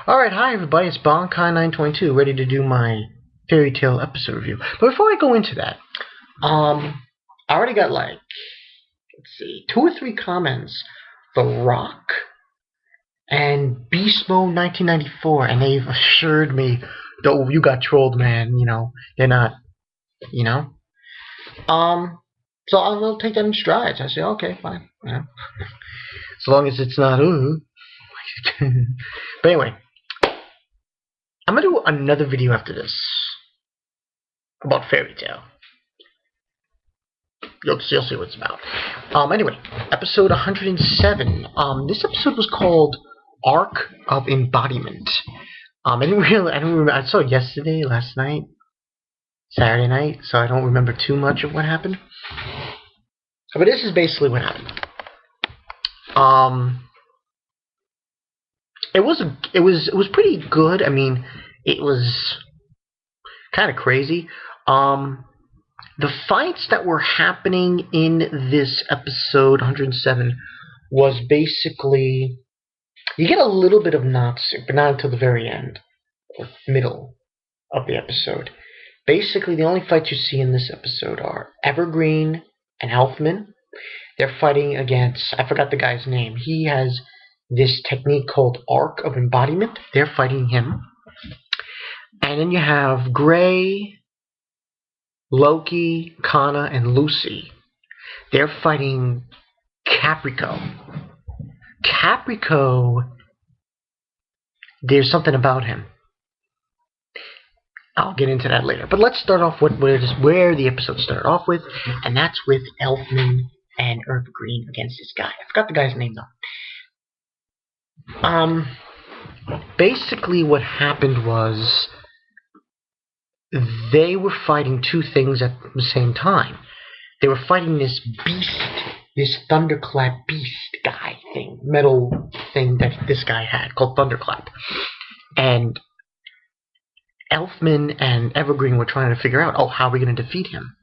Alright, hi everybody, it's Bonkai922, ready to do my fairy tale episode review. But before I go into that, I already got like, let's see, 2 or 3 comments. The Rock and Beast Mode 1994, and they've assured me, oh, you got trolled, man, they're not, you know. So I'll take that in strides. I say, okay, fine, as long as it's not, But anyway, I'm gonna do another video after this about fairy tale. You'll see what it's about. Anyway, episode 107. This episode was called Arc of Embodiment. I didn't remember. I saw it yesterday, last night, Saturday night, so I don't remember too much of what happened. But this is basically what happened. It was pretty good. I mean, it was kind of crazy. The fights that were happening in this episode 107 was basically, you get a little bit of Natsu, but not until the very end, or middle of the episode. Basically, the only fights you see in this episode are Evergreen and Elfman. They're fighting against, I forgot the guy's name. He has this technique called Arc of Embodiment. They're fighting him. And then you have Gray, Loki, Kana, and Lucy. They're fighting Caprico. Caprico, there's something about him. I'll get into that later. But let's start off with where the episode started off with, and that's with Elfman and Evergreen against this guy. I forgot the guy's name though. Basically what happened was they were fighting 2 things at the same time. They were fighting this beast, this thunderclap beast guy thing, metal thing that this guy had called Thunderclap. And Elfman and Evergreen were trying to figure out, how are we going to defeat him?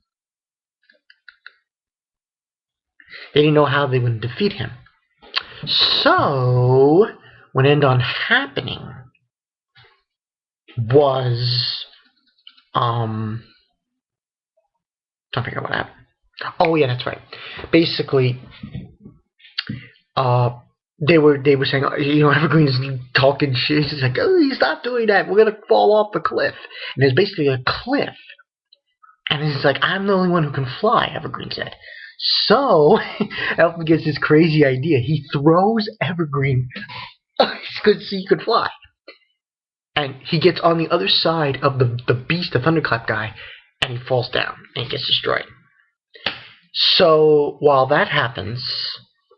They didn't know how they would defeat him. So, what ended on happening was, trying to figure out what happened. Oh yeah, that's right. Basically, they were saying, Evergreen's talking shit. He's like, oh, he's not doing that. We're gonna fall off the cliff. And there's basically a cliff, and he's like, I'm the only one who can fly. Evergreen said. So Elfman gets this crazy idea. He throws Evergreen so he could fly. And he gets on the other side of the beast, the Thunderclap guy, and he falls down and gets destroyed. So while that happens,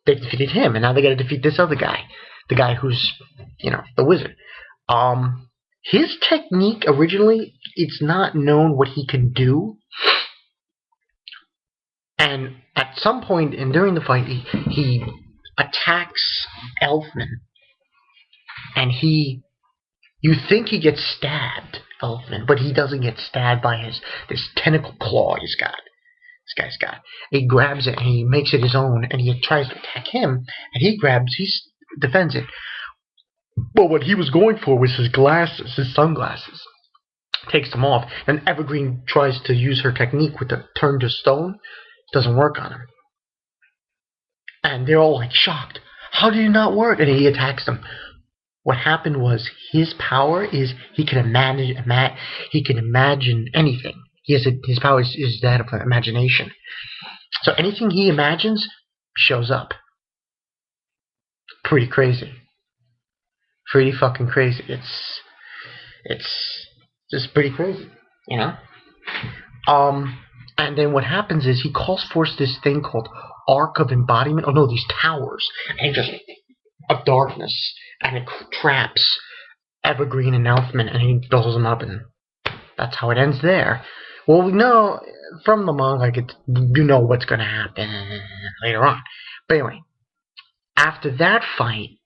they defeated him, and now they got to defeat this other guy, the guy who's, the wizard. His technique originally, it's not known what he can do. And at some point during the fight, he attacks Elfman, and you think he gets stabbed, Elfman, but he doesn't get stabbed by this tentacle claw this guy's got. He grabs it and he makes it his own, and he tries to attack him, and he defends it. But what he was going for was his sunglasses. Takes them off, and Evergreen tries to use her technique with the turn to stone. Doesn't work on him. And they're all like shocked. How did it not work? And he attacks them. What happened was his power is he can imagine anything. His power is that of imagination. So anything he imagines shows up. Pretty crazy. Pretty fucking crazy. It's just pretty crazy, And then what happens is he calls forth this thing called Arc of Embodiment. Oh no, these towers. And just of darkness. And it traps Evergreen and Elfman, and he blows them up, and that's how it ends there. Well, we know from the manga, you know what's going to happen later on. But anyway, after that fight,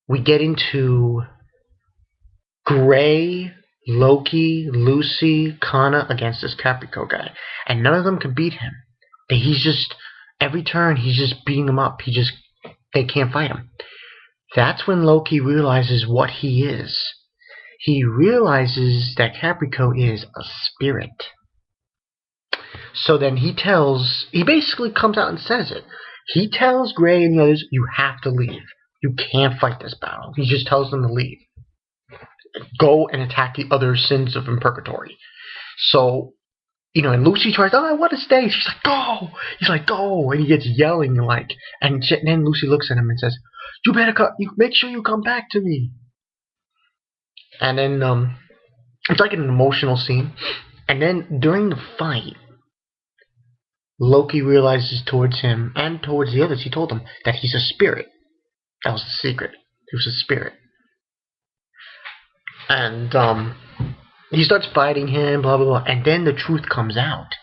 we get into Gray, Loki, Lucy, Kana against this Caprico guy. And none of them can beat him. He's just, every turn, he's just beating them up. They can't fight him. That's when Loki realizes what he is. He realizes that Caprico is a spirit. So then he basically comes out and says it. He tells Gray and the others, you have to leave. You can't fight this battle. He just tells them to leave. Go and attack the other sins of Purgatory. So, and Lucy tries, I want to stay. She's like, go. He's like, go. And he gets yelling, and then Lucy looks at him and says, you better make sure you come back to me. And then, it's like an emotional scene. And then, during the fight, Loki realizes towards him and towards the others, he told them that he's a spirit. That was the secret. He was a spirit. And he starts fighting him, blah, blah, blah. And then the truth comes out.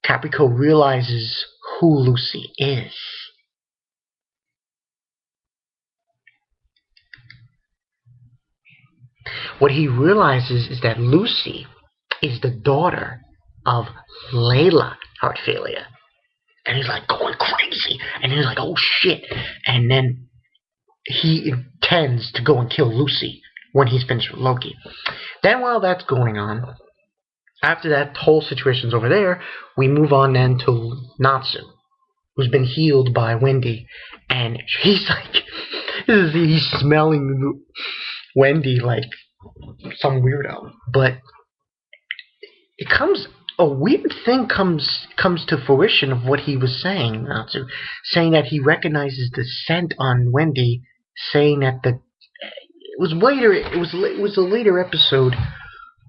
Caprico realizes who Lucy is. What he realizes is that Lucy is the daughter of Layla Heartfilia. And he's like going crazy. And he's like, oh shit. And then he intends to go and kill Lucy when he's finished with Loki. Then while that's going on, after that whole situation's over there, we move on then to Natsu, who's been healed by Wendy. And he's like, he's smelling Wendy like some weirdo. But a weird thing comes to fruition of what he was saying, Natsu, saying that he recognizes the scent on Wendy, saying that it was a later episode,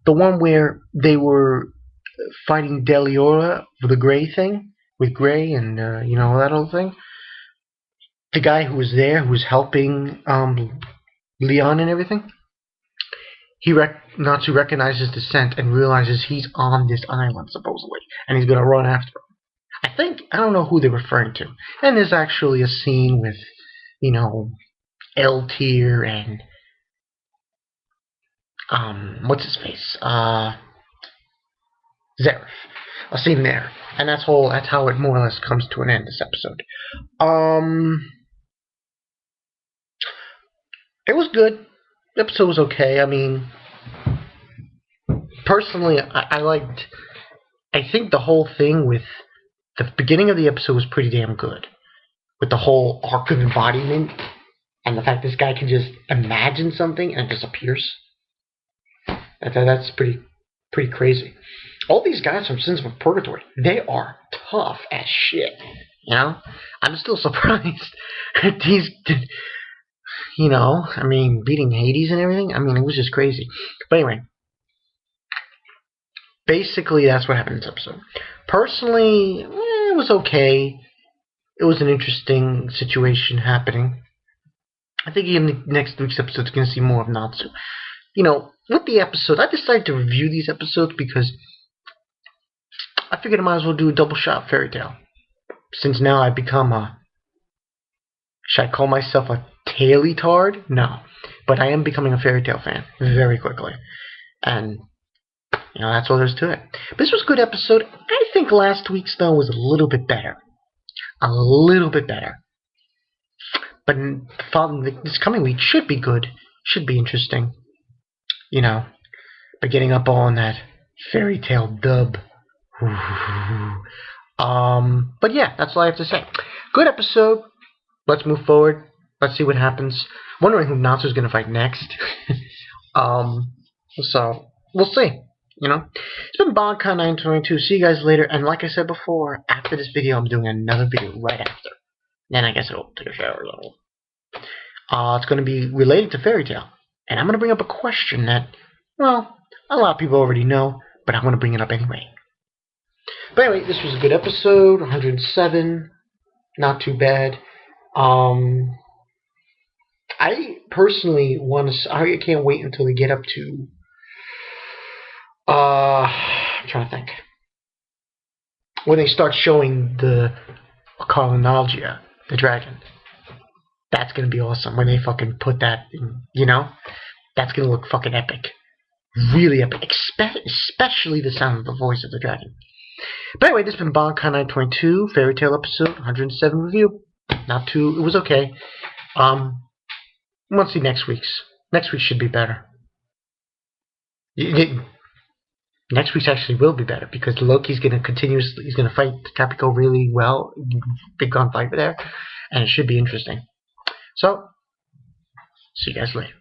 the one where they were fighting Deliora for the Gray thing, with Gray and that whole thing. The guy who was there, who was helping Leon and everything. Natsu recognizes the scent and realizes he's on this island, supposedly, and he's going to run after him. I don't know who they're referring to. And there's actually a scene with, L-Tier and, what's his face? Zareth. A scene there. And that's how it more or less comes to an end, this episode. It was good. The episode was okay. I mean, personally, I think the whole thing with the beginning of the episode was pretty damn good. With the whole arc of embodiment and the fact this guy can just imagine something and it disappears. That's pretty crazy. All these guys from Sins of Purgatory, they are tough as shit. I'm still surprised that these... beating Hades and everything. It was just crazy. But anyway, basically that's what happened in this episode. Personally, it was okay. It was an interesting situation happening. I think in the next week's episode, you're going to see more of Natsu. With the episode, I decided to review these episodes because I figured I might as well do a double shot Fairy Tail. Since now I've become should I call myself a Taily-tard? No. But I am becoming a Fairy Tail fan very quickly. And, that's all there is to it. But this was a good episode. I think last week's, though, was a little bit better. A little bit better. But this coming week should be good. Should be interesting. By getting up on that Fairy Tail dub. But yeah, that's all I have to say. Good episode. Let's move forward. Let's see what happens. Wondering who Natsu's going to fight next. So, we'll see. It's been BondCon922. See you guys later. And like I said before, after this video, I'm doing another video right after. Then I guess I'll take a shower. It's going to be related to Fairy Tail. And I'm going to bring up a question that, well, a lot of people already know, but I'm going to bring it up anyway. But anyway, this was a good episode. 107. Not too bad. I personally I can't wait until they get up to, I'm trying to think. When they start showing the Carlinagia, the dragon. That's going to be awesome when they fucking put that in, That's going to look fucking epic. Really epic. Especially the sound of the voice of the dragon. But anyway, this has been BondCon922, Fairy Tail episode, 107 review. It was okay. Let's see next week's. Next week should be better. Next week's actually will be better because Loki's going to continuously, he's going to fight Caprico really well. Big gun fight there. And it should be interesting. So, see you guys later.